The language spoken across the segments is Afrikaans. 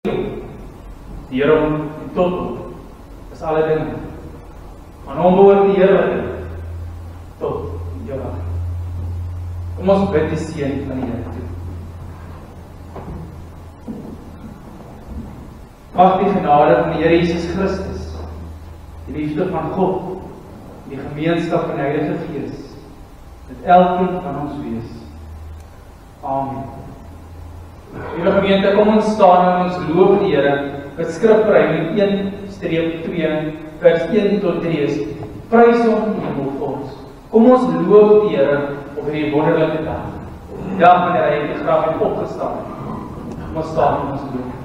die Here hom en tot hom is alle dinge. Aan hom behoort die heerlikheid tot ewigheid. Kom ons bid die seën van die Here toe. Mag die genade van die Here Jesus Christus, die liefde van God, die gemeenskap van die Heilige Gees, met elkeen van ons wees. Amen. Liewe gemeente, kom ons staan en ons loof die Here, met skrifruim 1-2, vers 1 tot 3 is, prys hom die hemelvors. Kom ons loof die Here op hierdie wonderlike dag. Die dag wanneer hy uit die graf het opgestaan. Kom ons staan en ons loof.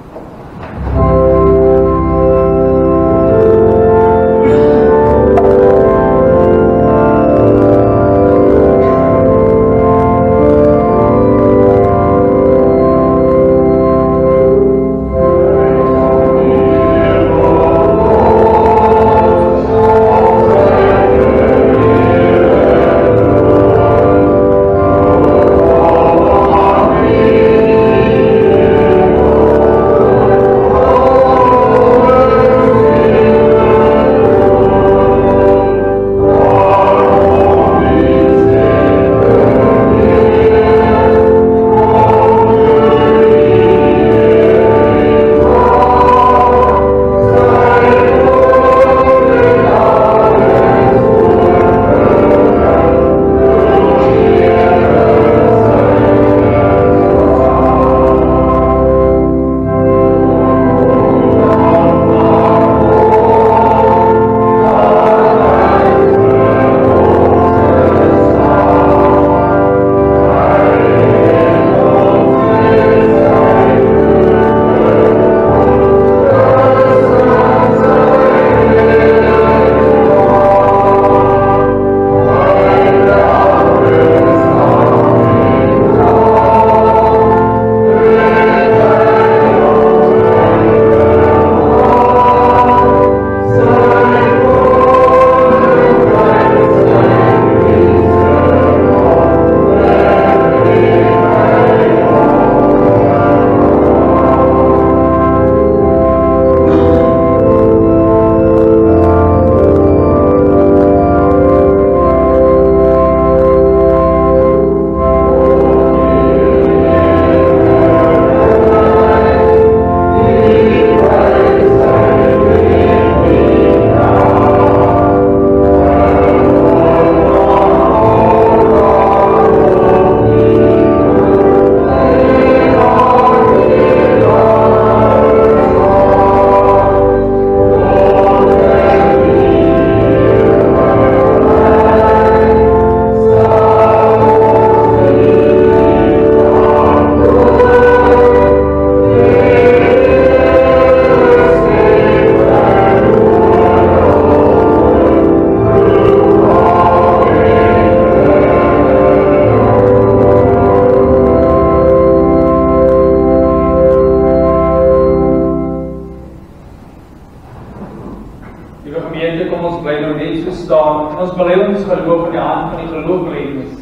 Ons bely ons geloof in die hand van die geloofbelijdenis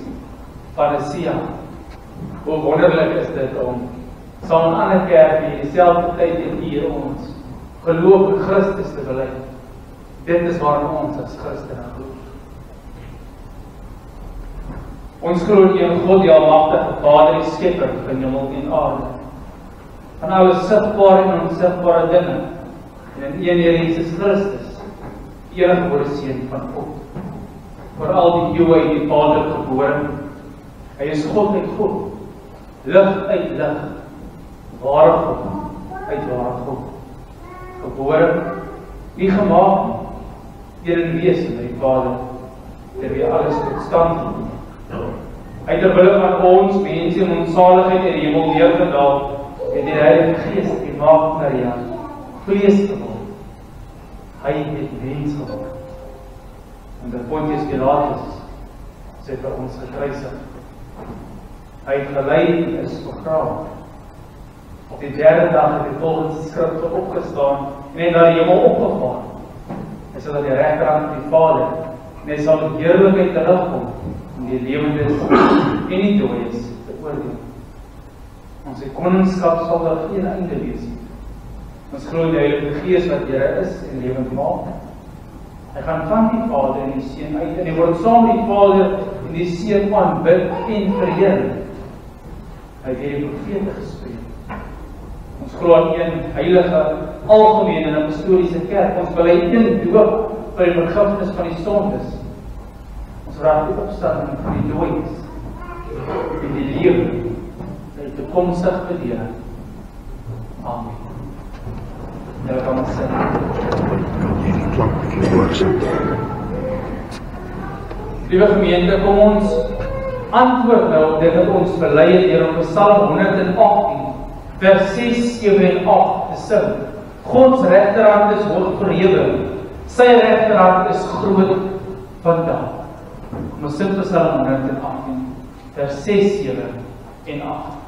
van die Sia. Hoe wonderlik is dit om saam in ander kerk in dieselfde tyd en hier ons geloof in Christus te bely. Dit is waarom ons as Christene glo. Ons glo in een God, die almagtige Vader, die skepper van hemel en aarde, van alle sigbare en onsigbare dinge, en in een Here Jesus Christus, die eniggebore Seun van God, voor al die eeuwe uit die Vader gebore. Hy is God uit God, lig uit lig, ware God uit ware God, gebore, nie gemaak, deur in wese by die Vader, terwyl alles tot stand kom. Hy terwille van ons, mense en ons saligheid in die hemel neergedaal, en die Heilige Gees, die maagd Maria, vlees geword. Hy het mens geword. En die Pontius Pilatus sê vir ons gekruisig. Hy het geleid en is begrawe. Op die derde dag het hy volgens die skrifte opgestaan en het na die hemel opgegaan. Hy sal aan die regterhand van die Vader en hy sal met heerlikheid terugkom om die lewendes en die dooies te oordeel. Ons koningskap sal daar geen einde wees nie. Ons glo die Heilige Gees wat Here is en lewend maak. Hy gaan van die Vader en die Seun uit en hy word saam met die Vader en die Seun aanbid en verheerlik. Hy het die profete gespreek. Ons glo aan een heilige, algemene en apostoliese kerk. Ons bely een doop vir die vergifnis van die sondes. Ons raak die opstanding van die dooies en die lewe vir die toekomstige bedeling. Amen. Julle kan ons sing. Hierdie klank bietjie hoor sit. Liewe gemeente, kom ons antwoord nou op dit wat ons bely het deur op Psalm 118, vers 6, 7 en 8 te sing. God se regterhand is hoog verhewe, sy regterhand is groot vandag. Ons sing Psalm 118, vers 6, 7 en 8.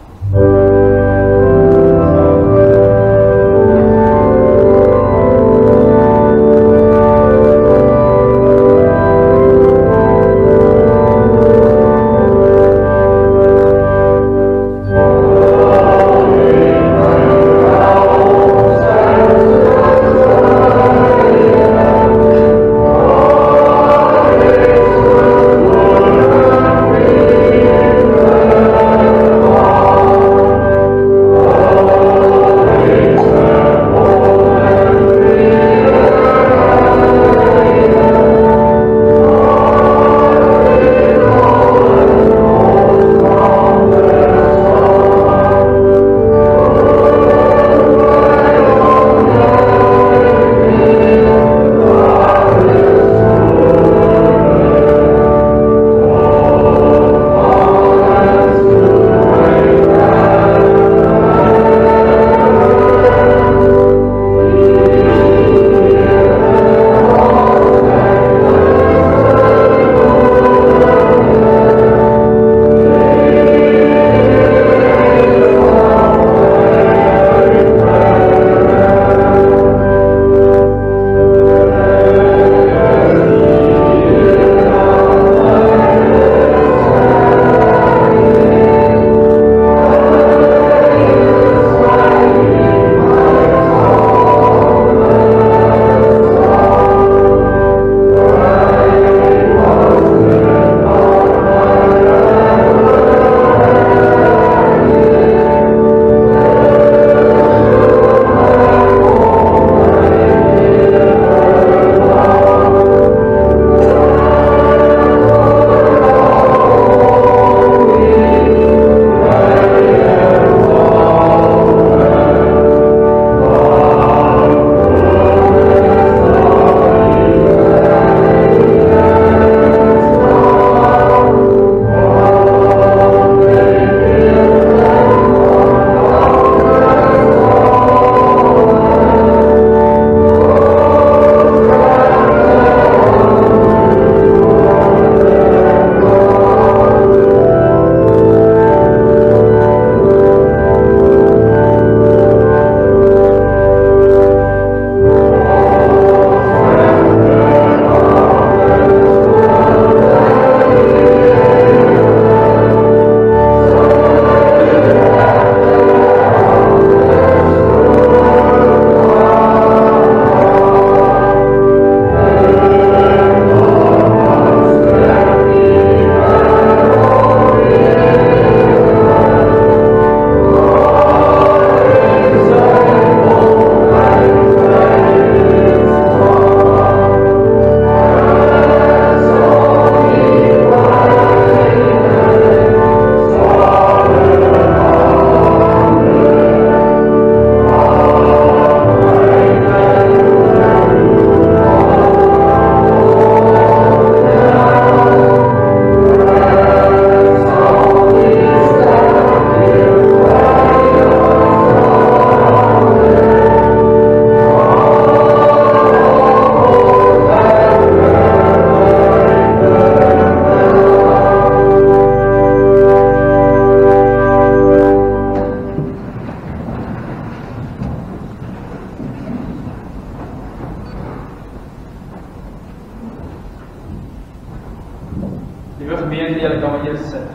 Liewe gemeente, julle kan maar eers sit.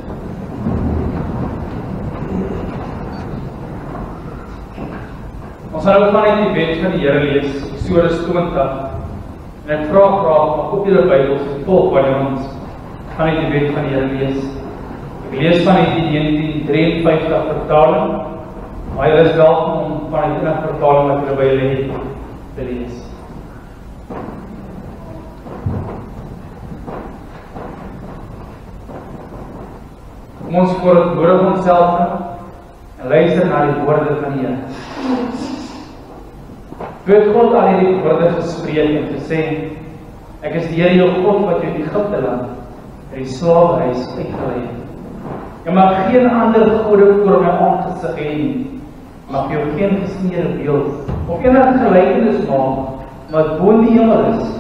Ons gaan nou vanuit die wet van die Here lees, Eksodus 20. En ek vra graag, mag op julle Bybels volg wanneer ons vanuit die wet van die Here lees. Ek lees vanuit die 1953 vertaling, maar julle is welkom om vanuit die vertaling wat julle by julle het te lees. Kom ons verantwoord onsself en luister na die woorde van die Here. Toe het God al hierdie woorde gespreek en gesê, ek is die Here jou God wat jou in Egipte land, uit die slawehuis uitgelei het. Jy mag geen ander gode voor my aangesig hê nie, mag jou geen gesneede beeld, of enige gelykenis maak, wat bo in die hemel is,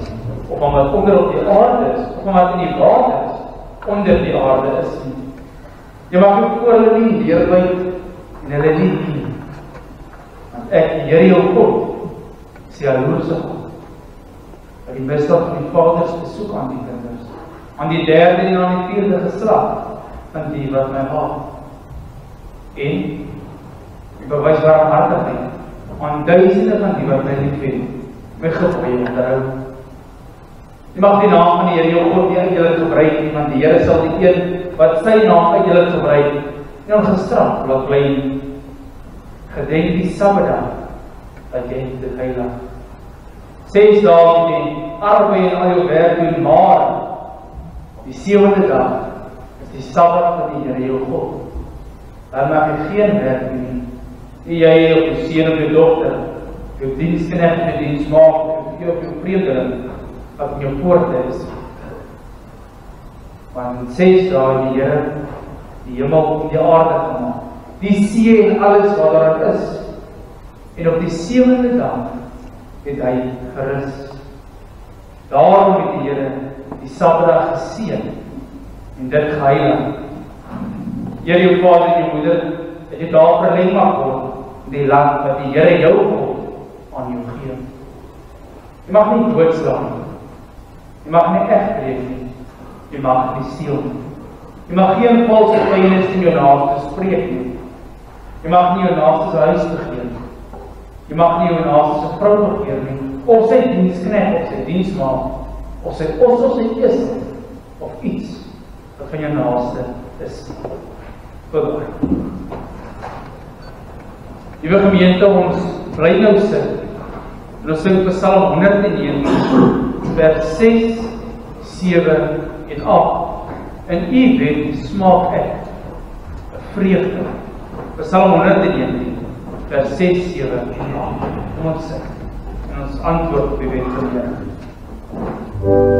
of wat onder op die aarde is, of wat in die waters onder die aarde is nie. Jy mag jou voor hulle nie neerbuig en hulle nie dien, want ek, die Here jou God, is die jaloerse God, wat die misdaad van die vaders besoek aan die kinders, aan die derde en aan die vierde geslag, van die wat my haat. En, ek bewys barmhartigheid, aan duisende van die wat my liefhet, my gebooie onderhou. Jy mag die naam van die Here jou God nie uit julle gebruik nie, want die Here sal die een wat sy naam uit julle gebruik, nie ongestraf laat bly nie. Gedenk die Sabbatdag, dat jy dit heilig. 6 dae moet jy arbeid en al jou werk doen, maar die 7de dag is die Sabbat van die Here jou God. Daar mag jy geen werk doen, nie jy of jou seun of jou dogter, jou diensknegt of jou diensmaagd, of jou vreemdeling, wat in jou poorte is. Want in 6 dae die Here die hemel en die aarde gemaak, die see en alles wat daarin is, en op die 7de dag het hy gerus. Daarom het die Here die Sabbatdag geseën en dit geheilig. Here jou vader en jou moeder, dat jy daar verleng mag word in die land wat die Here jou God aan jou gee. Jy mag nie doodslaan nie. Jy mag nie egbreek nie. Jy mag nie steel nie. Jy mag geen valse getuienis in jou naaste spreek nie. Jy mag nie jou naaste se huis begeer nie. Jy mag nie jou naaste se vrou begeer nie, of sy diensknegt, of sy diensmaagd, of sy os, of sy eeste, of iets wat van jou naaste is. Goed. Liewe gemeente, ons bly nou sit, en ons sing Psalm 101, vers 6, 7 en 8. In u wet smaak ek 'n vreugde. Psalm 101, vers 6, 7 en 8. Kom ons sing, en ons antwoord op die wet van die Here. Oh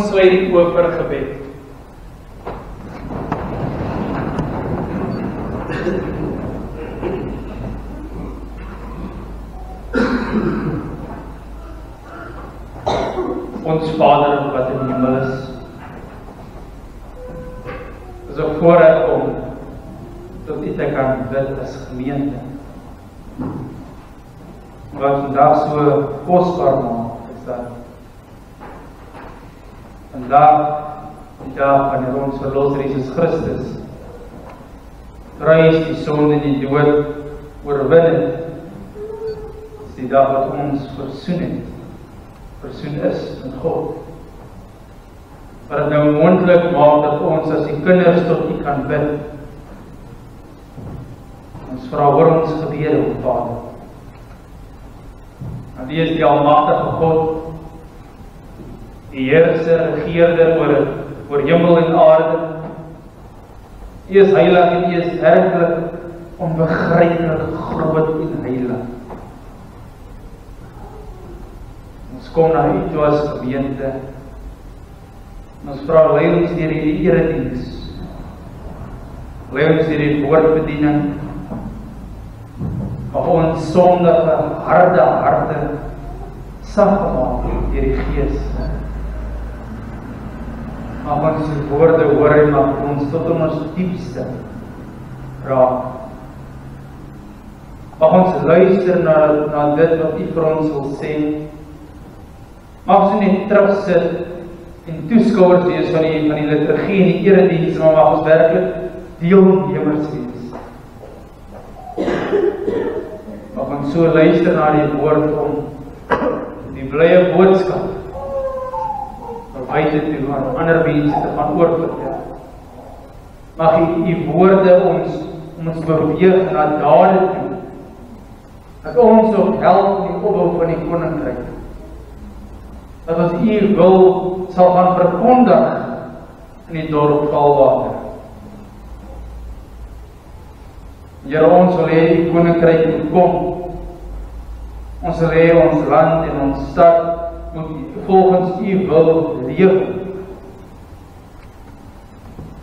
sluit die oë vir gebed. Ons Vader wat in die hemel is, is 'n voorreg om tot U te kan bid as gemeente. Wat vandag so kosbaar maak, is dat vandag, die dag wanneer ons Verlosser Jesus Christus kruis, die sonde en die dood oorwin het, is die dag wat ons versoen het. Versoen is met God. Wat het nou moontlik maak dat ons as die kinders tot U kan bid. Ons vra hoor ons gebede, o Vader. Want U is die almagtige God, die heerser, regeerder oor hemel en aarde. U is heilig en U is werklik onbegryplik groot en heilig. Ons kom na U toe as gemeente. Ons vra lei ons deur die erediens. Lei ons deur die woordbediening. Mag ons sondige, harde harte sag maak deur die Gees. Mag ons die woorde hoor en mag ons tot in ons diepste raak. Mag ons luister na dit wat U vir ons wil sê. Mag ons nie terugsit en toeskouers wees van die liturgie en die erediens, maar mag ons werklik deelnemers wees. Mag ons so luister na die woord om die blye boodskap na buite toe aan ander mense te gaan oorvertel. Mag U woorde ons beweeg na dade toe, dat ons ook help in die opbou van die koninkryk. Dat ons U wil sal gaan verkondig in die dorp Valwater. Here, ons wil hê die koninkryk moet kom. Ons wil hê ons land en ons stad moet volgens U wil leef.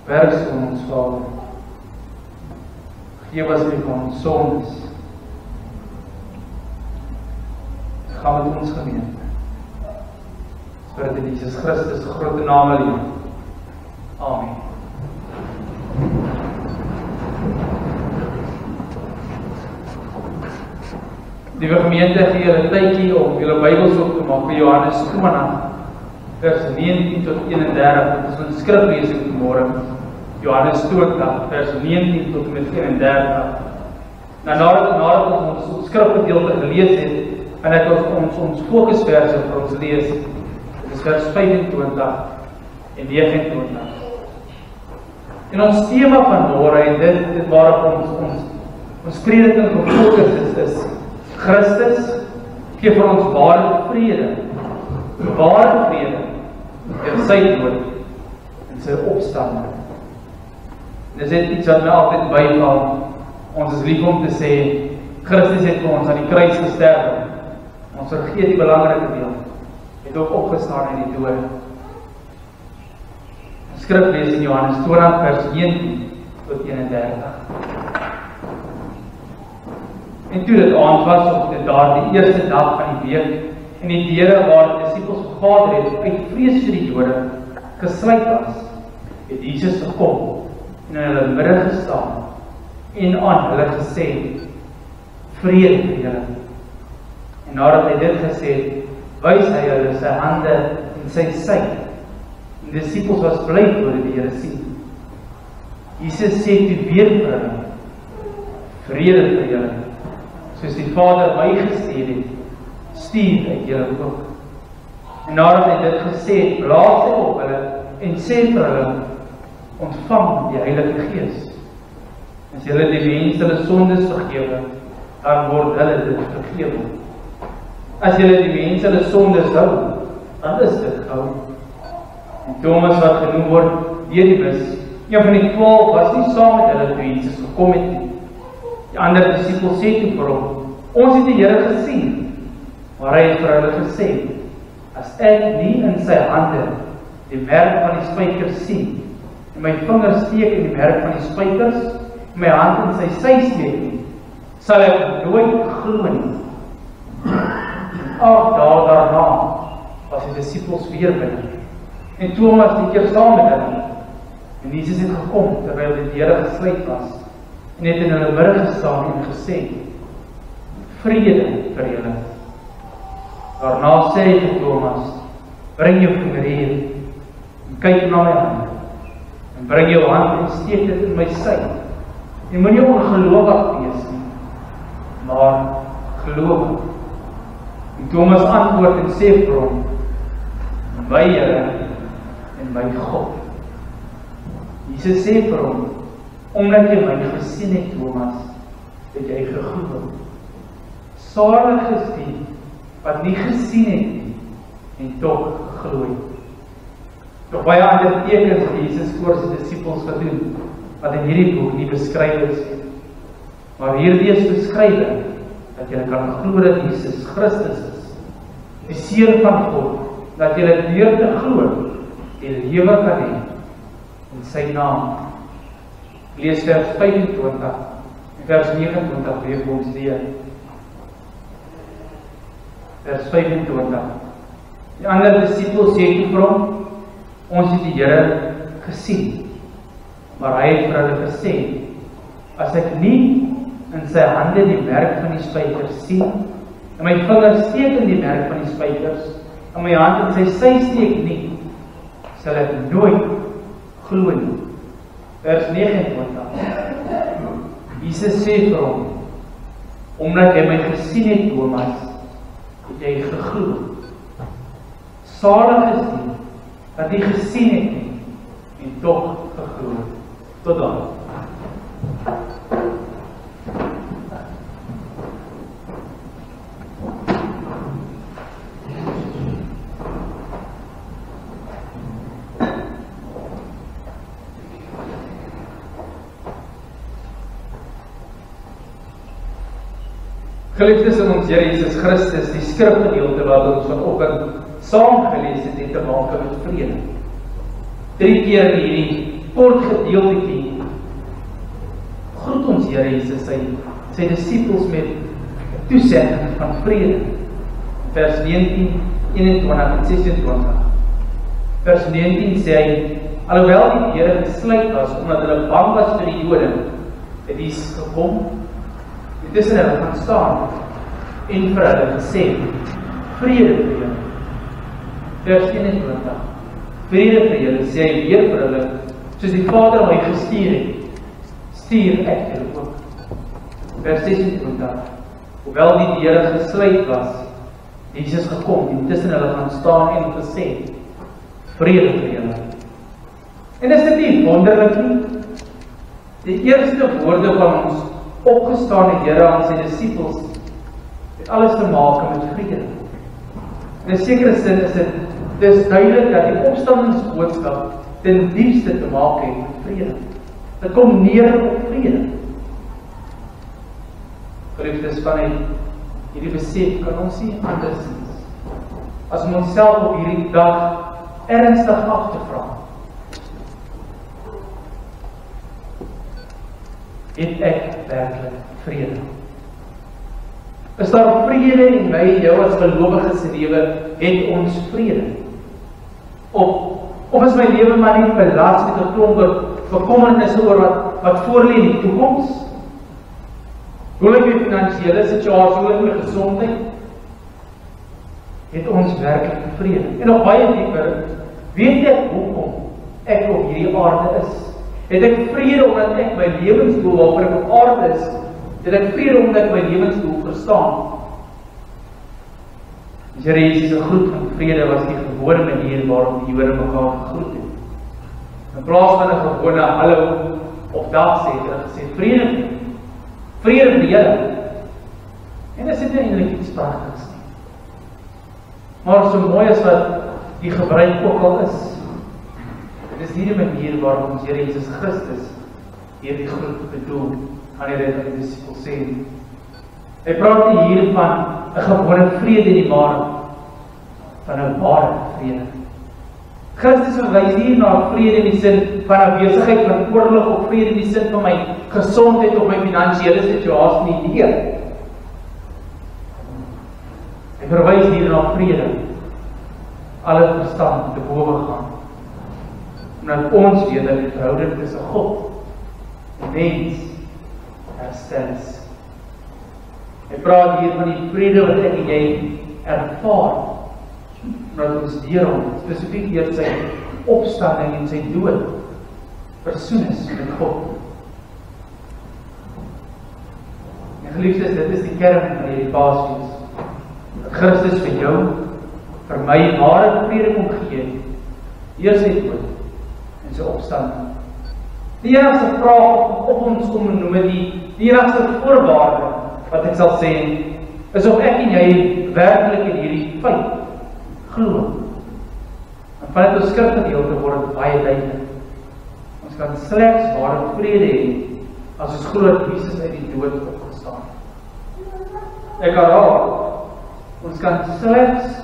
Werk so ons Vader. Geef ons weer van ons sondes. Gaan met ons gemeente. Vir Jesus Christus groot naam alleen. Amen. Liewe gemeente, gee julle tydjie om julle Bybels op te maak vir Johannes 20, vers 19 tot 31. Dit is ons skriflesing môre. Johannes 20, vers 19 tot met 31. Nadat ons skrifgedeelte gelees het, en ek ons fokusverse vir ons lees. Dit is vers 25 en 29. En ons tema van môre, en dit waarop ons prediking gefokus is Christus gee vir ons ware vrede. Ware vrede deur sy dood en sy opstanding. Dit is iets wat my altyd byval. Ons is lief om te sê, Christus het vir ons aan die kruis gesterf. Ons vergeet die belangrike deel. Het ook opgestaan in die dood. Skrif lees in Johannes 20 vers 19 tot 31. En toe dit aand was op die eerste dag van die week en die deure waar die disippels vergader het uit vrees vir die Jode gesluit was, het Jesus gekom en in hulle midde gestaan en aan hulle gesê, vrede vir julle. En nadat hy dit gesê het, wys hy hulle sy hande en sy sy. En die disippels was bly toe hulle die Here sien. Jesus sê toe weer vir hulle, vrede vir julle. Soos die Vader my gestuur het, stuur ek julle ook. En nadat hy dit gesê het, blaas hy op hulle en sê vir hulle, ontvang die Heilige Gees. As julle die mense hulle sondes vergewe, dan word hulle dit vergewe. As julle die mense hulle sondes hou, dan is dit gehou. En Thomas wat genoem word Didymus, een van die 12 was nie saam met hulle toe Jesus gekom het nie. Die ander disipels sê toe vir hom, ons het die Here gesien, maar hy het vir hulle gesê, as ek nie in sy hande die merk van die spykers sien, en my vingers steek in die merk van die spykers, en my hand in sy sy steek nie, sal ek nooit glo nie. En 8 dae daarna was die disippels weer binne, en Thomas die keer saam met hulle. En Jesus het gekom terwyl die deure gesluit was, en het in hulle midde gestaan en gesê, vrede vir julle. Daarna sê hy vir Thomas, bring jou vinger hier, en kyk na my hand, en bring jou hand en steek dit in my sy, en moenie ongelowig wees nie, maar gelowig. En Thomas antwoord en sê vir hom, my Here en my God. Jesus sê vir hom, omdat jy my gesien het, Thomas, het jy geglo. Salig is die wat nie gesien het nie, en tog geglo het. Nog baie ander tekens het Jesus voor sy disippels gedoen, wat in hierdie boek nie beskryf is nie. Maar hierdie is beskryf, dat jy kan glo dat Jesus Christus is, die Seun van God, dat jy deur te glo, die lewe kan hê, in sy naam. Lees vers 25 en vers 29 weer vir ons deur. Vers 25. Die ander disippels sê vir hom, ons het die Here gesien. Maar hy het vir hulle gesê, as ek nie in sy hande die merk van die spykers sien, en my vingers steek in die merk van die spykers, en my hand in sy sy steek nie, sal ek nooit glo nie. Vers 29. Jesus sê vir hom, omdat jy my gesien het, Thomas, het jy geglo. Salig is die wat jy gesien het nie, en tog geglo. Tot dan. Geliefdes in ons Here Jesus Christus, die skrifgedeelte wat ons vanoggend saam gelees het te maak met vrede. 3 keer in hierdie kort gedeeltetjie groet ons Here Jesus sy disippels met toesegging van vrede. Vers 19, 21 en 26. Vers 19 sê hy, alhoewel die deure gesluit was, omdat hulle bang was vir die Jode, het Jesus gekom, en tussen hulle gaan staan, en vir hulle gesê, vrede vir julle. Vers 21, vrede vir julle, sê hy weer vir hulle, soos die Vader my gestuur het, stuur ek julle ook. Vers 26, hoewel die deure gesluit was, Jesus gekom, en tussen hulle gaan staan en gesê, vrede vir julle. En is dit nie wonderlik nie? Die eerste woorde van ons opgestaane Here aan sy disippels het alles te maak met vrede. In 'n sekere sin is dit duidelik dat die opstandingsboodskap ten diepste te maak het met vrede. Dit kom neer op vrede. Geliefdes, vanuit hierdie besef kan ons nie andersins as om onsself op hierdie dag ernstig af te vra. Het ek werklik vrede? Is daar vrede in my en jou as gelowiges se lewe? Het ons vrede? Of is my lewe maar net belas met 'n klomp bekommernisse oor wat voor lê in die toekoms? Hoe lyk my finansiële situasie, hoe lyk my gesondheid? Het ons werklik vrede? En nog baie dieper, weet ek hoekom ek op hierdie aarde is? Het ek vrede omdat ek my lewensdoel waarvoor ek op aarde is, het ek vrede omdat ek my lewensdoel verstaan? Die Here Jesus se groet van vrede was die gewone manier waarop die Jode mekaar gegroet het. In plaas van 'n gewone hallo of dag sê, het hulle gesê vrede vir julle. En dit is nie eintlik iets pragtigs nie. Maar so mooi as wat die gebruik ook al is, dit is nie die manier waarop ons Here Jesus Christus hierdie groet bedoel aan die reddende disippels sê. Hy praat nie hier van 'n gewone vrede nie, maar van 'n ware vrede. Christus verwys hier na vrede in die sin van 'n besigheid van oorlog of vrede in die sin van my gesondheid of my finansiële situasie nie hier. Hy verwys hier na vrede, alle verstand te bowe gaan. Omdat ons weet dat die verhouding tussen God en mens herstel is. Hy praat hier van die vrede wat ek en jy ervaar, omdat ons deur hom, spesifiek deur sy opstanding en sy dood, versoen is met God. En geliefdes, dit is die kern van hierdie Paasfees. Dat Christus vir jou, vir my ware vrede kom gee, eers sy dood en sy opstanding. Die enigste vraag op ons kom noem die enigste voorwaarde wat ek sal sê, is of ek en jy werklik in hierdie feit glo. En vanuit ons skrifgedeelte word dit baie duidelik. Ons kan slegs ware vrede hê as ons glo dat Jesus uit die dood opgestaan het. Ek herhaal, ons kan slegs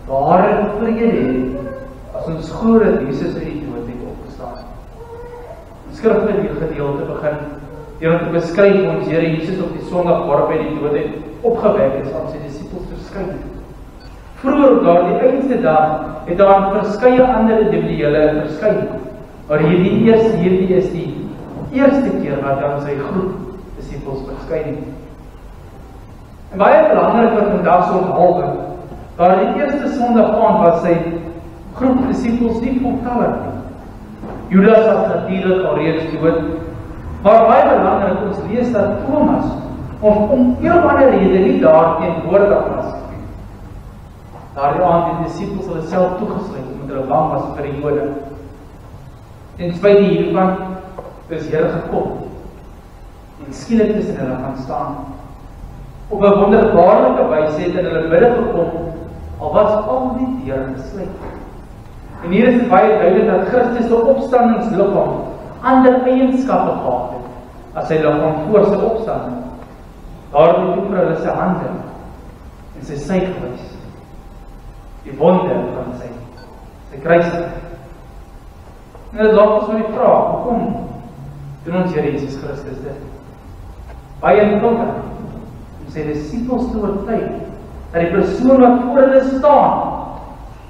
ware vrede hê as ons glo dat Jesus uit die dood het opgestaan het. Die skrifgedeelte begin deur om te beskryf ons Here Jesus op die Sondag waarop hy die dood het opgewek is aan sy disippels verskyn. Vroeger op daardie einste dag het daar verskeie ander individuele verskyn. Maar hierdie is die eerste keer wat aan sy groep disippels verskyn het. En baie belangrik wat vandag so onthaal, daardie eerste Sondag aand was sy groep disippels nie voltallig nie. Judas was natuurlik alreeds dood, maar baie belangrik, ons lees dat Thomas om een of ander rede nie daar teenwoordig was. Daardie aand het die disippels hulle self toegesluit, omdat hulle bang was vir die Jode. En spyt hiervan is Here gekom en skielik tussen hulle gaan staan. Op 'n wonderbaarlike wyse het in hulle midde gekom, al was al die deure gesluit. En hier is dit baie duidelik dat Christus se opstandingsliggaam ander eienskappe gehad het as sy liggaam voor sy opstanding. Daarom het hy vir hulle sy hande en sy sy gewys. Die wonde van sy kruisiging. En dit laat ons met die vraag, hoekom doen ons Here Jesus Christus dit? Baie eenvoudig, om sy disippels te oortuig dat die persoon wat voor hulle staan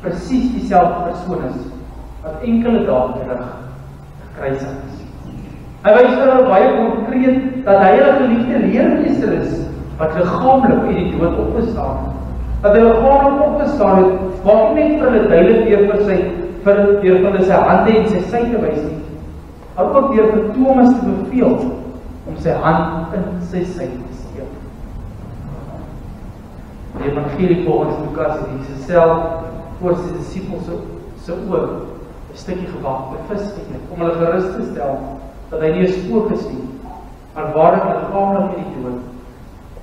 presies dieselfde persoon is wat enkele dae terug gekruisig is. Hy wys vir hulle baie konkreet dat hy 'n geliefde leermeester is wat liggaamlik uit die dood opgestaan het. Dat hy liggaamlik opgestaan het, maak nie net vir hulle duidelik deur hulle sy hande en sy sy te wys nie, maar ook deur vir Thomas te beveel om sy hand in sy sy te steek. Die evangelie volgens Lukas het Jesus self voor sy disippels se oë 'n stukkie gebakte vis gegee, om hulle gerus te stel dat hy nie 'n spook is nie, maar waarlik liggaamlik uit die dood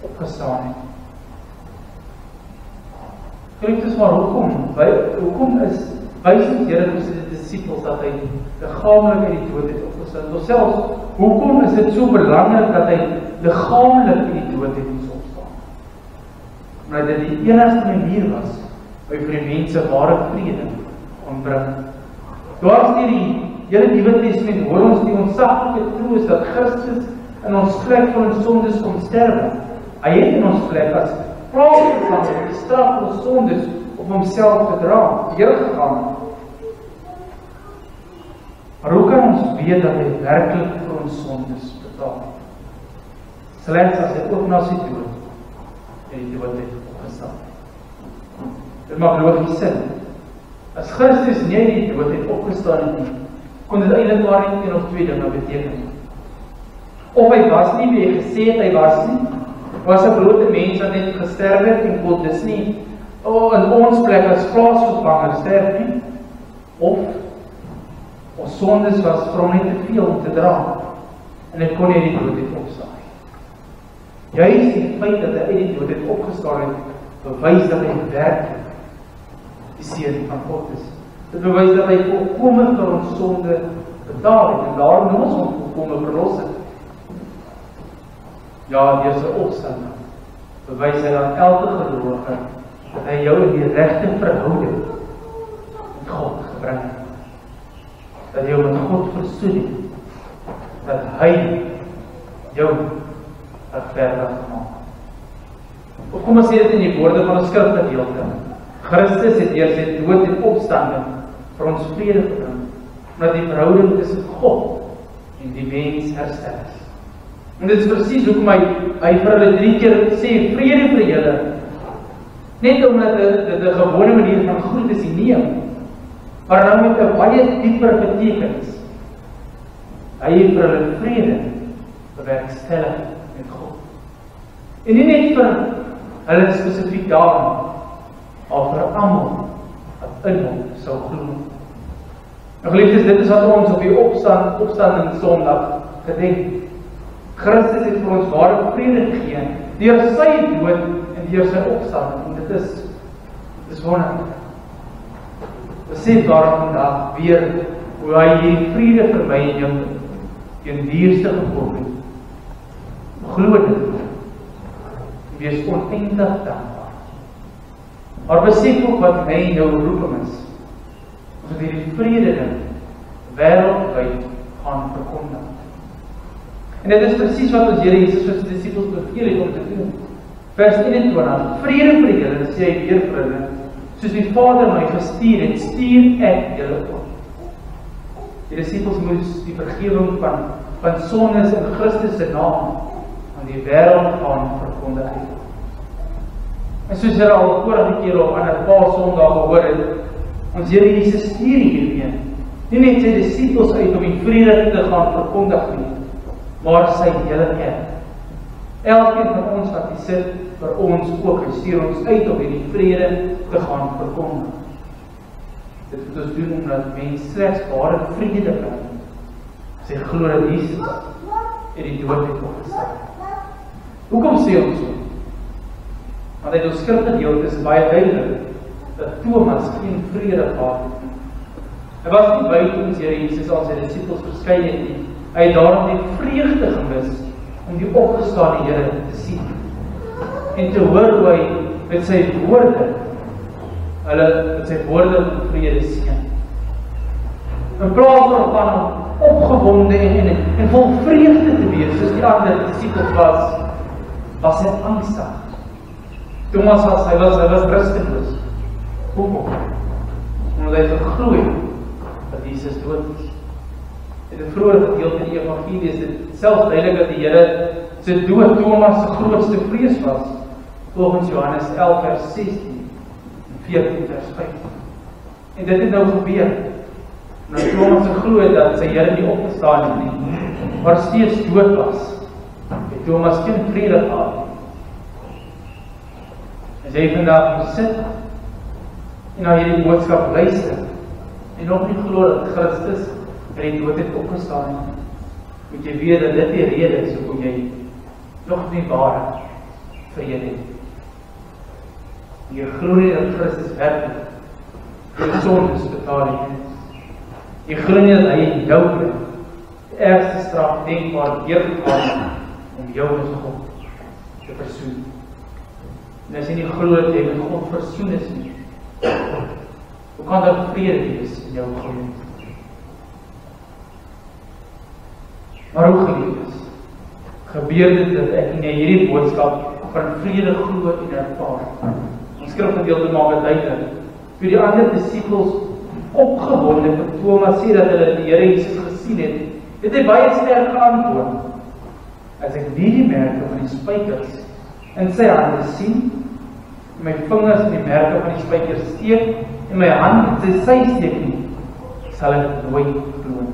opgestaan het. Geliefdes, maar hoekom wys die Here vir sy disippels dat hy liggaamlik uit die dood het opgestaan? Of selfs, hoekom is dit so belangrik dat hy liggaamlik uit die dood het opgestaan? Omdat dit die enigste manier was om vir die mense ware vrede kon bring. Dwars deur die hele Nuwe Testament hoor ons die ontsaglike troos dat Christus in ons plek vir ons sondes kom sterwe. Hy het in ons plek as plaasgegaan om die straf vir ons sondes op homself te dra, deurgegaan. Maar hoe kan ons weet dat hy werklik vir ons sondes betaal? Slegs as hy ook na sy dood en die dood het opgestaan. Dit maak logies sin. As Christus nie uit die dood het opgestaan het nie, kon dit eintlik maar net een of twee dinge beteken. Of hy was nie wie hy gesê het hy was nie, was 'n blote mens wat net gesterf het en God dis nie in ons plek as plaasvervanger sterf nie, of ons sondes was vir hom net te veel om te dra en hy kon nie uit die dood het opstaan. Juist die feit dat hy uit die dood het opgestaan het, bewys dat hy werklik die seun van God is. Dit bewys dat hy volkome vir ons sonde betaal het en daarom noem ons hom volkome verlosser. Ja, deur sy opstanding bewys hy aan elke gelowige dat hy jou in die regte verhouding met God gebring het. God versoen het, dat hy jou regverdig maak. Of kom ons sê dit in die woorde van 'n skrifgedeelte. Christus het deur sy dood en opstanding vir ons vrede gebring, omdat die verhouding tussen God en die mens herstel is. En dit is presies hoekom hy vir hulle 3 keer sê, vrede vir julle. Net omdat dit 'n gewone manier van groet is nie, maar nou met 'n baie dieper betekenis. Hy het vir hulle vrede bewerkstellig met God. En nie net vir hulle spesifiek daarom, maar vir almal wat in hom sou glo. Nou geliefdes, dit is wat ons op die opstanding Sondag gedenk. Christus het vir ons ware vrede gegee deur sy dood en deur sy opstanding. En dit is wonderlik. Besef daarom vandag weer hoe hy hierdie vrede vir my en jou teen dierste gevolg het. Glo dit. Wees oneindig dankbaar. Maar besef ook wat my en jou roeping is. Ons moet hierdie vrede ding wêreldwyd gaan verkondig. En dit is presies wat ons Here Jesus vir sy disippels beveel het om te doen. Vers 21, vrede vir julle, sê hy weer vir hulle, soos die Vader my gestuur het, stuur ek julle op. Die disippels moes die vergewing van sondes in Christus se naam aan die wêreld gaan verkondig het. En soos julle al vorige keer op ander Paasondag gehoor het, ons Here Jesus stuur hierheen, nie net sy disippels uit om die vrede te gaan verkondig nie, maar sy hele kerk. Elkeen van ons wat hier sit, vir ons ook, hy stuur ons uit om hierdie vrede te gaan verkondig. Dit moet ons doen omdat mens slegs ware vrede kry, as hy glo dat Jesus uit die dood het opgestaan. Hoekom sê ons so? Want uit ons skrifgedeelte is baie duidelik dat Thomas geen vrede gehad het nie. Hy was nie by toe ons Here Jesus aan sy disippels verskyn het nie. Hy het daarom die vreugde gemis om die opgestaane Here te sien. En te hoor hoe hy met sy woorde van vrede seën. In plaas daarvan om opgewonde en vol vreugde te wees, soos die ander disippels was hy angstig. Thomas hy was rusteloos. Hoekom? Omdat hy geglo het dat Jesus dood is. In 'n vroeë gedeelte in die evangelie is dit selfs duidelik dat die Here se dood Thomas se grootste vrees was, volgens Johannes 11 vers 16 en 14 vers 5. En dit het nou gebeur. Nou Thomas geglo het dat sy Here nie opgestaan het nie, maar steeds dood was. Het Thomas geen vrede gehad nie. As jy vandag moet sit en na hierdie boodskap luister en nog nie glo dat Christus uit die dood het opgestaan het, moet jy weet dat dit die rede is hoekom jy nog nie ware vrede het. Jy glo nie dat Christus werklik jou sondes betaal het. Jy glo nie dat hy jou die ergste straf denkbaar deurgegaan om jou met God te versoen. En as jy nie glo dat jy met God versoen is nie, hoe kan daar vrede wees in jou geloof? Maar hoe geliefdes, gebeur dit dat ek in hierdie boodskap van vrede glo en ervaar? Ons skrifgedeelte maak dit duidelik. Toe die ander disippels opgewonde vir Thomas sê dat hulle die Here Jesus gesien het, het hy baie sterk geantwoord. As ek die merke van die spykers in sy hande sien, my vingers in die merke van die spykers steek, en my hand in sy steek nie, sal ek nooit glo.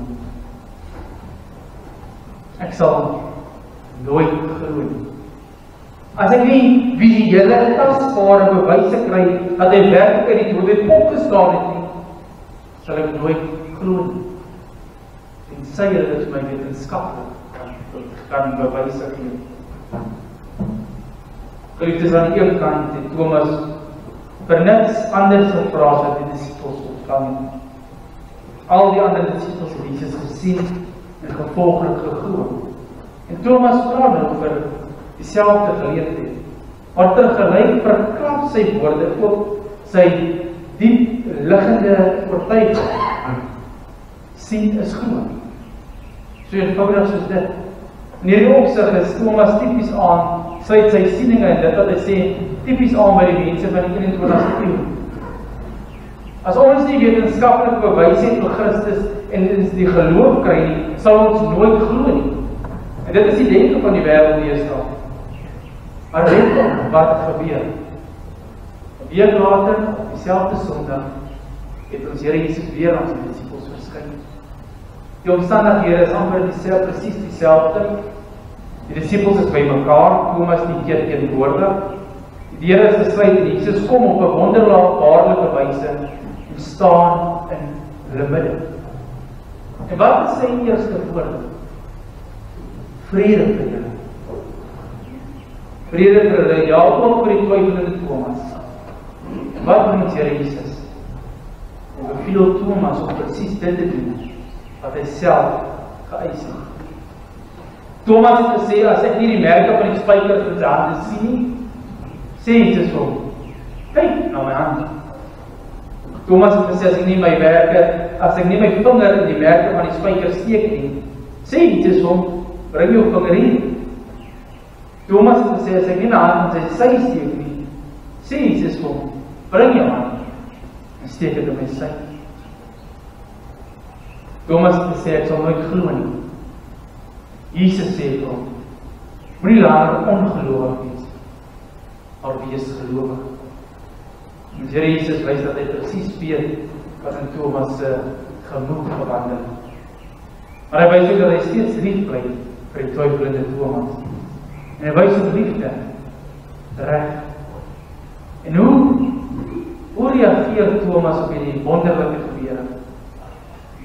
Ek sal nooit glo. As ek nie visuele tasbare bewyse kry dat hy werklik uit die dood het opgestaan het nie, sal ek nooit glo nie. En sy hulle is my wetenskaplik kan bewyse gee. Geliefdes, aan die een kant het Thomas vir niks anders gevra as wat die disippels ontvang het. Al die ander disippels het Jesus gesien en gevolglik geglo. En Thomas vra nou vir dieselfde geleentheid. Maar tegelyk verkrap sy woorde ook sy diep liggende oortuiging. sien is glo. So eenvoudig soos dit. In hierdie opsig is Thomas tipies aan, sluit sy sieninge en dit wat hy sê, tipies aan by die mense van die 21ste eeu. As ons nie wetenskaplik bewys het vir Christus en die geloof kry nie, sal ons nooit glo nie. En dit is die denke van die wêreld deesdae. Maar let op wat gebeur. 'n week later, op dieselfde Sondag, het ons Here Jesus weer aan sy disippels verskyn. Die omstandighede is amper presies dieselfde. Die disippels is by mekaar, Thomas die keer teenwoordig. Die deure is gesluit en Jesus kom op 'n wonderbaarlike wyse en staan in hulle midde. En wat is sy eerste woord? Vrede vir julle. Vrede vir hulle, ja, ook vir die twyfelende Thomas. Wat doen ons Here Jesus? En beveel Thomas om presies dit te doen wat hy self geëis het. Thomas het gesê, as ek nie die merke van die spykers in sy hande sien nie, sê Jesus vir hom, kyk na my hand. Thomas het gesê, as ek nie my vinger in die merke van die spykers steek nie, sê Jesus vir hom, bring jou vinger hier. Thomas het gesê, as ek nie my hand in sy sy steek nie, sê Jesus vir hom, bring jou hand en steek dit in my sy. Thomas het gesê, ek sal nooit glo nie. Jesus sê vir hom, moenie langer ongelowig wees, maar wees gelowig. En Here Jesus wys dat hy presies weet wat in Thomas se gemoed verander. Maar hy wys ook dat hy steeds lief bly vir die twyfelende Thomas. En hy wys op liefde reg. En hoe reageer Thomas op hierdie wonderlike gebeure?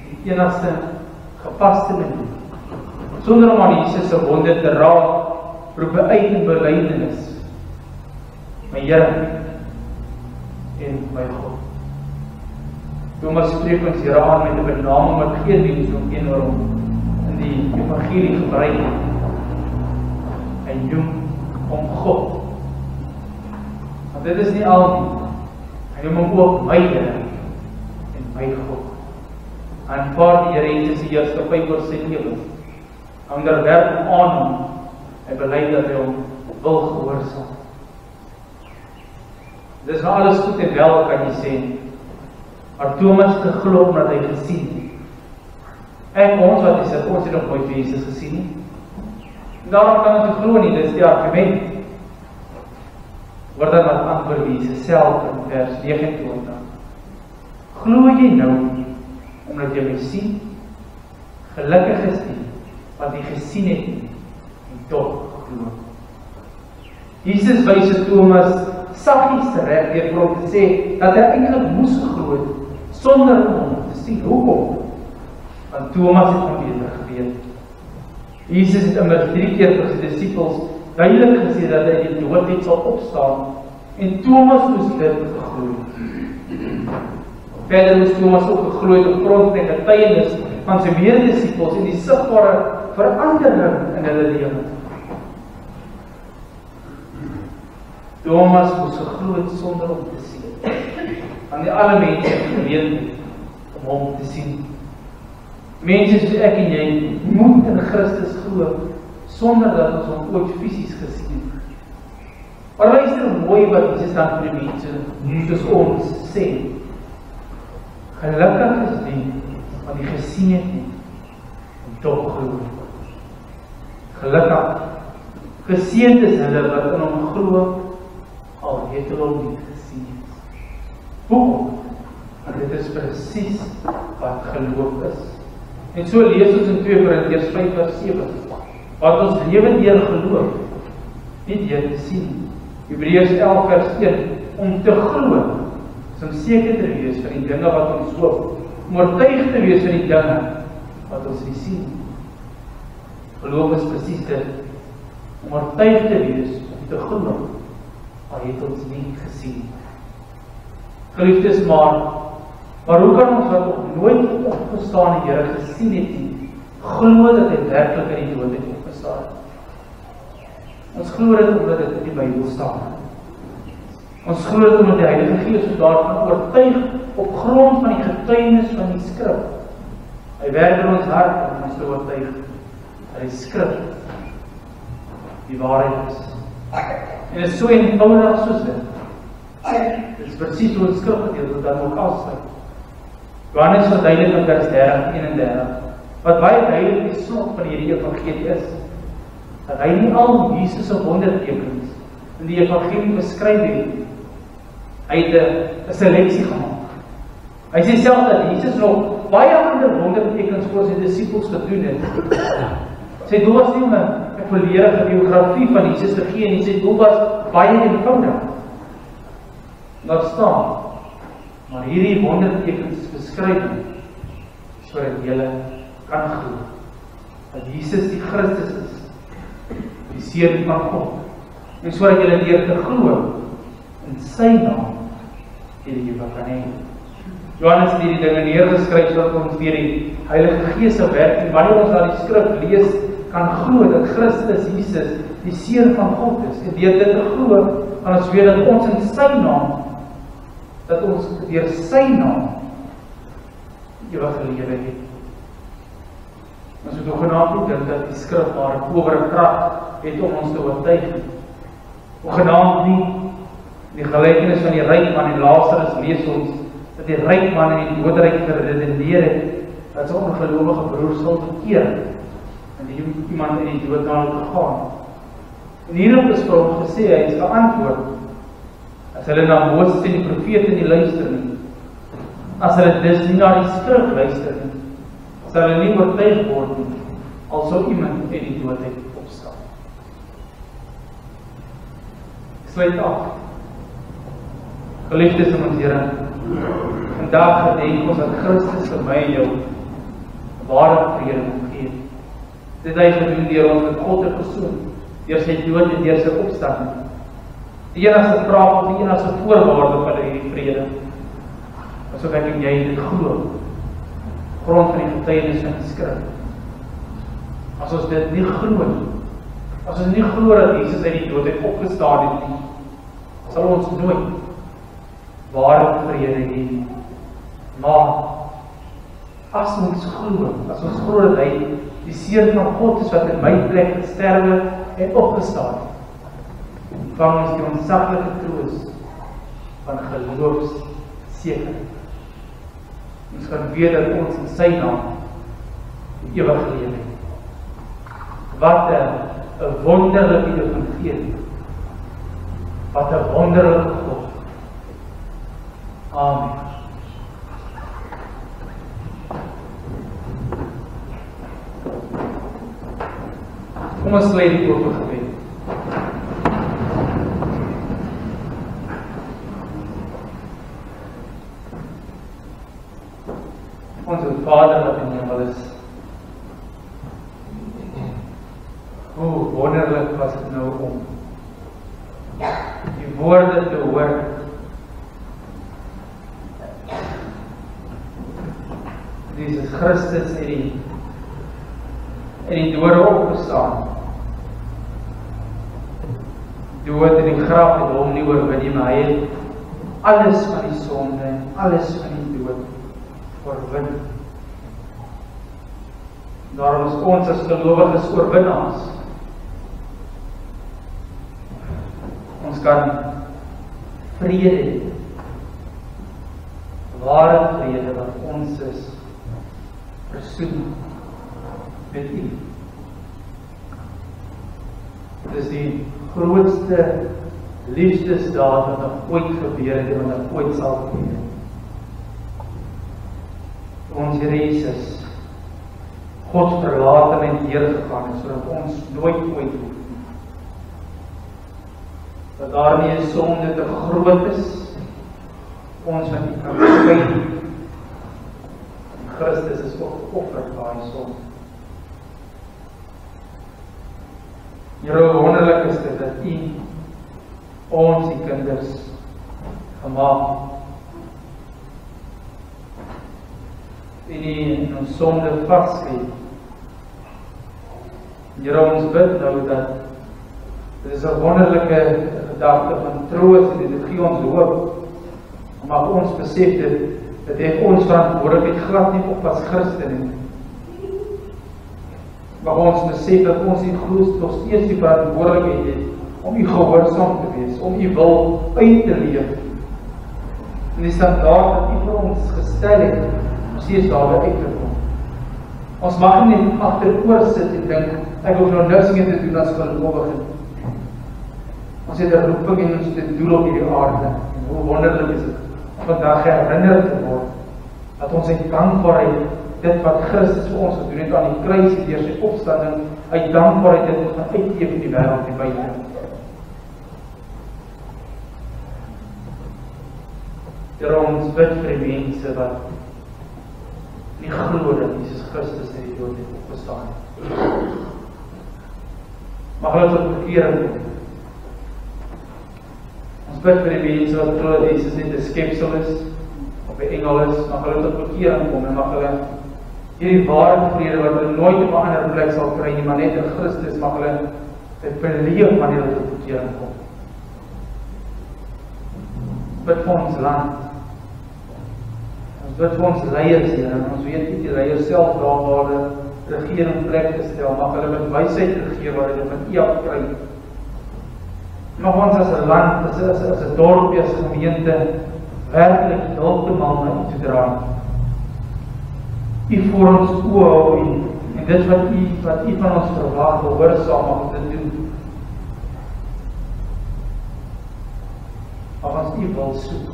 Die enigste gepaste manier. Sonder om aan Jesus se wonder te raak, roep hy uit in belydenis. My Here en my God. Thomas spreek ons Here aan met 'n benaming wat geen mens nog teenoor hom in die evangelie gebruik het. Hy noem hom God. Want dit is nie al nie. Hy noem hom ook my Here en my God. Aanvaar die Here Jesus die heerskappy oor sy lewe. Onderwerp hom aan hom. Hy bely dat hy hom wil gehoorsaam. Dis nou alles goed en wel, kan jy sê. Maar Thomas te glo omdat hy gesien het. En ons wat is dit, ons het nog nooit vir Jesus gesien nie. Daarom kan ons glo nie, dis die argument. Word dan wat antwoord Jesus self in vers 29. Glo jy nou, omdat jy my sien? Gelukkig is die, wat jy gesien het nie, en toch glo. Jesus wys aan Thomas saggies reg weer vir hom te sê, dat hy eintlik moes geglo het, sonder om te sien. Hoekom? Want Thomas het van beter geweet. Jesus het immers 3 keer vir sy disippels duidelik gesê dat hy die dood net sal opstaan, en Thomas moes dit geglo het. Verder moes Thomas ook geglo het op grond van die getuienis van sy mededisippels en die sigbare verandering in hulle lewe. Thomas moes geglo het sonder om te sien. Want nie alle mense het geweet om hom te sien. Mense soos ek en jy moet in Christus glo sonder dat ons hom ooit fisies gesien het. Maar luister mooi wat Jesus dan vir die mense soos ons sê. Gelukkig is die wat die gesien het nie, en toch glo. Gelukkig, geseënd is hulle wat in hom glo, al het hulle hom nie gesien het. Hoekom? Want dit is presies wat geloof is. En so lees ons in 2 Korintiërs 5 vers 7, wat ons lewe deur geloof, nie deur te sien. Hebreërs 11 vers 1, om te glo, is om seker te wees van die dinge wat ons hoop, om oortuig te wees van die dinge wat ons nie sien. Geloof is presies dit, om oortuig te wees, om te glo, maar het ons nie gesien. Geliefdes, maar hoe kan ons wat nog nooit opgestaan die Here gesien het nie, glo dat hy werklik in die dood het opgestaan? Ons glo dit omdat dit in die Bybel staan. Ons glo dit omdat die Heilige Gees ons daarvan oortuig op grond van die getuienis van die skrif. Hy Hy werk in ons hart om ons te oortuig dat die skrif die waarheid is. En dit is so eenvoudig soos dit. Dit is presies hoe die skrifgedeelte dan ook afsluit. Johannes verduidelik in vers 30:31, wat baie duidelik die slot van hierdie evangelie is, dat hy nie al Jesus se wondertekens in die evangelie beskryf het. Hy het 'n seleksie gemaak. Hy sê self dat Jesus nog baie ander wondertekens vir sy disippels gedoen het. Sy doel was nie om 'n volledige biografie van Jesus te gee nie, sy doel was baie eenvoudig. Daar staan, maar hierdie wondertekens beskryf sodat julle kan glo dat Jesus die Christus is, die Seun van God, en sodat julle deur te glo in sy naam hierdie lewe kan hê. Johannes het hierdie dinge neergeskryf sodat ons deur die Heilige Gees se werking, wanneer ons daardie skrif lees, kan glo dat Christus Jesus die Seun van God is. En deur dit te glo, kan ons weet dat ons in sy naam, dat ons deur sy naam ewige lewe het. Ons moet hoegenaamd nie dink dat die skrif maar oorkrag het om ons te oortuig. Hoegenaamd nie. Die gelykenis van die ryk man en Lazarus lees ons dat die ryk man in die doodryk geredeneer het dat sy ongelowige broer sal bekeer en die iemand in die dood na hom gegaan. En hierop is vir hom gesê, hy is geantwoord, as hulle na Moses en die profete nie luister nie, as hulle dus nie na die skrif luister nie, sal hulle nie oortuig word nie, al sou iemand in die dood opstaan. Sluit af. Geliefdes in ons Here, vandag gedenk ons dat Christus vir my en jou ware vrede moet gee. Dit hy gedoen deur ons met God te versoen, deur sy dood en deur sy opstanding. Die enigste vraag of die enigste voorwaarde van hierdie vrede, asof ek en jy dit glo, grond van die getuienis van die skrif. As ons dit nie glo, as ons nie glo dat Jesus uit die dood het opgestaan het nie, sal ons nooit ware vrede hê. Maar as ons glo dat hy die Seun van God is wat in my plek gesterwe en opgestaan het, ontvang ons die ontsaglike troos van geloofssekerheid. Ons kan weet dat ons in sy naam die ewige lewe het. Wat 'n wonderlike evangelie. Wat 'n wonderlike God. Amen. Kom ons sluit die oop gebed. Onze Vader wat in die hemel is, hoe wonderlik was het nou om die woorde te hoor. Jesus Christus het die dode opgestaan. Dood in die graf het hom nie oorwin nie, maar hy het alles van die sonde en alles van die dood oorwin. Daarom is ons as gelowiges oorwinnaars. Ons kan vrede hê. Ware vrede wat ons is versoen met U. Dit is die grootste liefdesdaad wat nog ooit gebeur het en wat nog ooit sal gebeur. Ons Here Jesus, God verlaat en deurgegaan het, sodat ons nooit ooit hoef nie. Dat daar nie 'n sonde te groot is, ons wat nie kan skei nie. Christus is opgeoffer vir daai sonde. Here, wonderlik is dit dat U ons die kinders gemaak en in ons sonde vasgehou. Here, ons bid nou dat dit is 'n wonderlike gedagte van troos en dit gee ons hoop. Mag ons besef dat het ons verantwoordelikheid glad nie op as Christen Mag ons besef dat ons die grootste nog steeds die verantwoordelikheid het om U gehoorsaam te wees, om U wil uit te leef. En die standaard wat U vir ons gestel het, om steeds daarby uit te kom. Ons mag nie net agteroor sit en dink, ek hoef nou niks meer te doen as gelowige. Ons het 'n roeping en ons het 'n doel op hierdie aarde. En hoe wonderlik is dit om vandag herinner te word dat ons uit dankbaarheid dit wat Christus vir ons gedoen het aan die kruis en deur sy opstanding, uit dankbaarheid dit moet gaan uitleef in die wêreld en buite. Here, ons bid vir die mense wat nie glo dat Jesus Christus uit die dood het opgestaan het. Mag hulle tot bekering kom. Ons bid vir die mense wat glo dat Jesus net 'n skepsel is, of 'n engel is, mag hulle tot bekering kom en mag hulle hierdie ware vrede wat hulle nooit op 'n ander plek sal kry nie, maar net in Christus, mag hulle dit beleef wanneer hulle tot bekering kom. Bid vir ons land. Ons bid vir ons leiers, Here, en ons weet nie die leiers self waar hulle regering plek te stel, mag hulle met wysheid regeer waar hulle van U af kry. Mag ons as 'n land, as 'n dorp, as gemeente, werklik heeltemal na U toe draai. U voor ons oë hou en dit wat U van ons verwag, gehoorsaam mag ons dit doen. Mag ons U wil soek.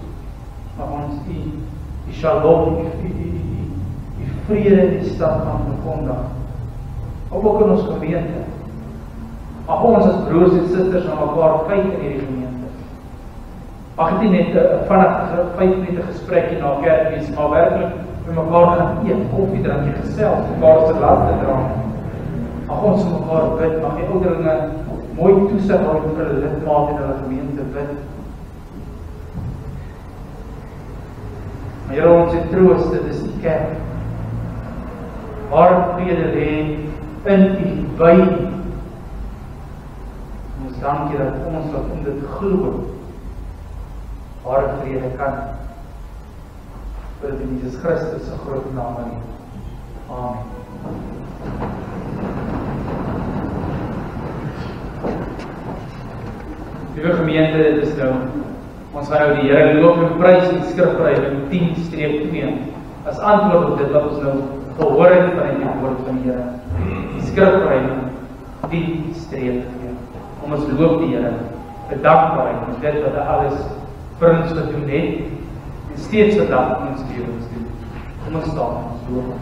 Mag ons U shalom, U vrede in die stad gaan verkondig. Ook in ons gemeente. Mag ons as broers en susters na mekaar kyk in hierdie gemeente. Mag dit nie net 'n vinnige 5 minute gesprekkie na kerk wees, maar werklik met mekaar gaan eet, koffie drink, gesels, mekaar se laste dra. Mag ons vir mekaar bid, mag die ouderlinge mooi toesig hou vir hulle lidmate in hulle gemeente bid. Maar Here, ons het troos, dit is die kerk. Waar vrede lê in U, by U. Ons dank U dat ons wat om dit glo, ware vrede kan. Vir in Jesus Christus se groot naam. Amen. Liewe gemeente, dit is nou, ons gaan nou die Here loof en prys en skrifryting 10-2 as antwoord op dit wat ons nou gehoor het van die woord van die Here. Die skrifryting 10-2 om ons loof die Here, bedankbaarheid ons dit wat hy alles vir ons gedoen het en steeds vandag in ons lewens doen. Kom ons staan, ons loof.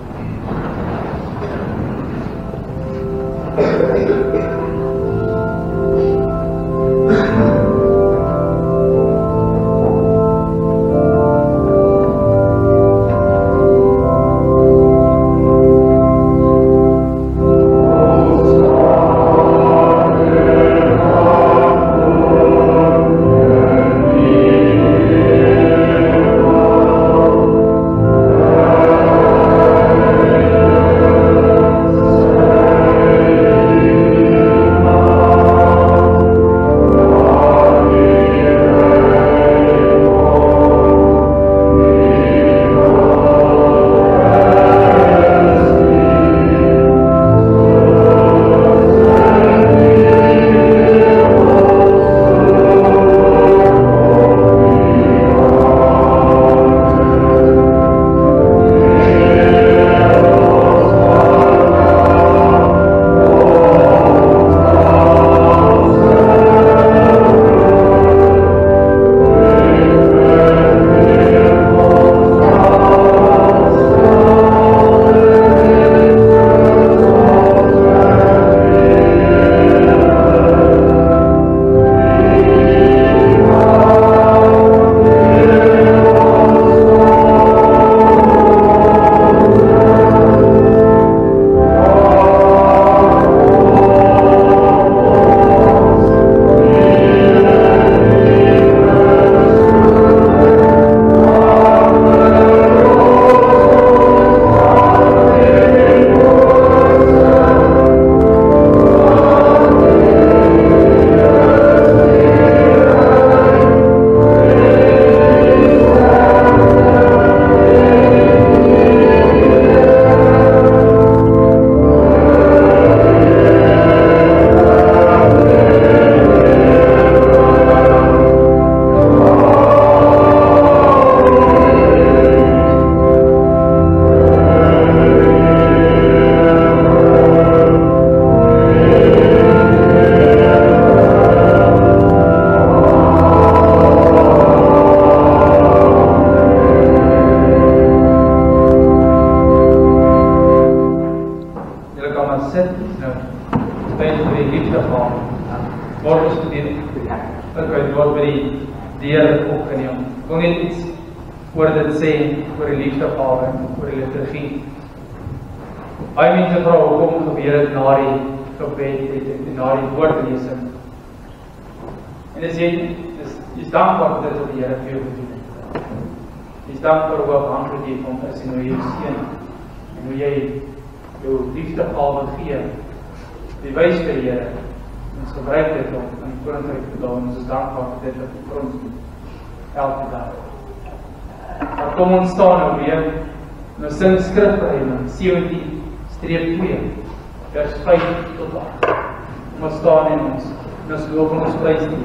word gestudeer. Dit word by die deur opgeneem. Ek wil net iets oor dit sê, oor die liefdegawe en oor die liturgie. Baie mense vra hoekom gebeur dit na die gebed en na die woordlesing. En as jy is dankbaar dat dit die Here vir jou gedoen het. Jy is dankbaar hoe afhanklik jy van is en hoe jy seën en hoe jy jou liefdegawe gee. Jy wys vir die Here. Ons gebruik dit om in die koninkryk te daan. Ons is dankbaar vir dit wat hy vir ons doen. Elke dag. Maar kom ons staan nou weer. Nou sing skrifverheffing 17-2 vers 5 tot 8. Kom ons staan en ons loof en ons prys die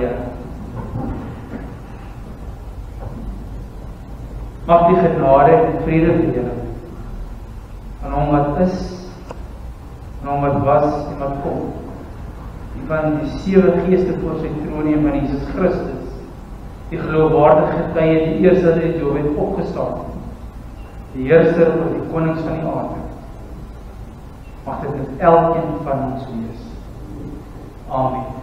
Here. Mag die genade en vrede vir julle aan hom wat is, aan hom wat was en wat kom, die van die 7 geeste voor sy troon van Jesus Christus, die geloofwaardige getuie, die eerste uit die dood het opgestaan, die heerser oor die konings van die aarde. Mag dit met elkeen van ons wees. Amen.